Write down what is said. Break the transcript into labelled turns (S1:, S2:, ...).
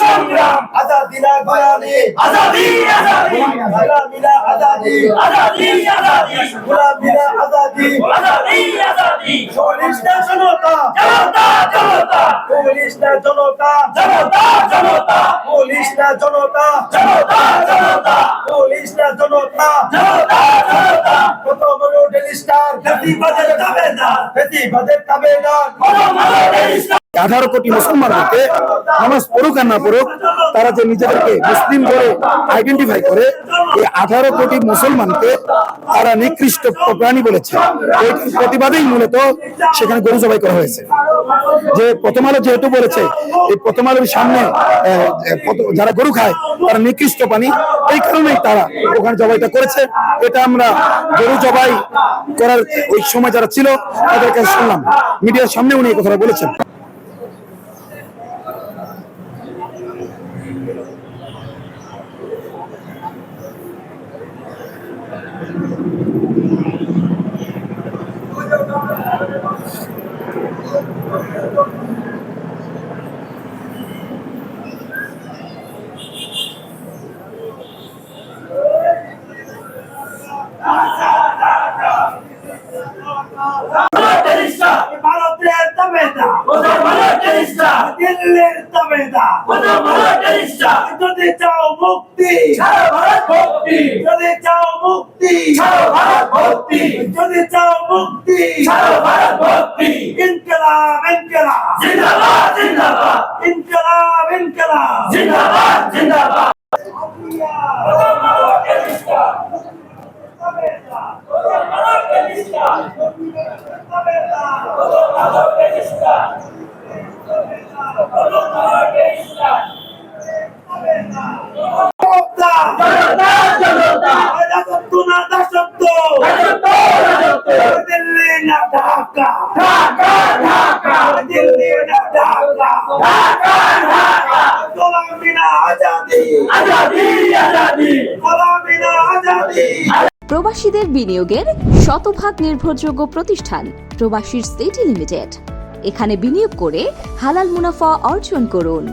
S1: সংগ্রাম
S2: আজাদি না গোলামি
S1: আজাদি আজাদি
S2: গোলামি না আজাদি
S1: আজাদি আজাদি
S2: গোলামি না আজাদি
S1: আজাদি আজাদি
S2: পুলিশ না জনতা
S1: জনতা জনতা
S2: পুলিশ না জনতা
S1: জনতা জনতা
S2: পুলিশ না জনতা
S1: জনতা জনতা
S2: পুলিশ না জনতা
S1: জনতা জনতা
S2: কত বড় ডেলিস্টার
S1: প্রতিবাদের দাবিদার
S2: প্রতিবাদের দাবিদার
S1: কোন মানবের ইসলাম
S3: 18 কোটি মুসলমানকে নামাজ পড়ুক আর না পড়ুক, তারা যে নিজেদেরকে মুসলিম বলে আইডেন্টিফাই করে, এই 18 কোটি মুসলমানকে তারা নিকৃষ্ট প্রাণী বলেছে। এই প্রতিবাদেই মূলত সেখানে গরু জবাই করা হয়েছে। যে প্রথম আলো যেহেতু বলেছে এই প্রথম আলোর সামনে যারা গরু খায় তারা নিকৃষ্ট প্রাণী, এই কারণেই তারা ওখানে জবাইটা করেছে। এটা আমরা গরু জবাই করার ওই সময় যারা ছিল তাদের কাছে শুনলাম, মিডিয়ার সামনে উনি এই কথাটা বলেছেন।
S2: ভারতের দাবিদার
S1: ওদের মানবের ইসলাম
S2: দিল্লির দাবিদার
S1: ওদের মানবের ইসলাম
S2: যদি চাও মুক্তি
S1: সারা ভারত ভক্তি
S2: যদি চাও মুক্তি
S1: সারা ভারত ভক্তি
S2: যদি চাও মুক্তি
S1: সারা ভারত ভক্তি
S2: ইনকলাব ইনকলাব
S1: জিন্দাবাদ জিন্দাবাদ
S2: ইনকলাব ইনকলাব
S1: জিন্দাবাদ জিন্দাবাদ ওদের মানবের ইসলাম ওদের মানবের ইসলাম ওদের মানবের ইসলাম ওদের মানবের ইসলাম জনতা জনতা
S2: রাজত্ব না দাসত্ব
S1: রাজত্ব রাজত্ব
S2: দিল্লি না ঢাকা
S1: ঢাকা ঢাকা
S2: দিল্লি না ঢাকা
S1: ঢাকা ঢাকা
S2: গোলামি না আজাদি
S1: আজাদি আজাদি
S2: গোলামি না আজাদি
S4: প্রবাসীদের বিনিয়োগের শতভাগ নির্ভরযোগ্য প্রতিষ্ঠান প্রবাসীর সিটি লিমিটেড। এখানে বিনিয়োগ করে হালাল মুনাফা অর্জন করুন।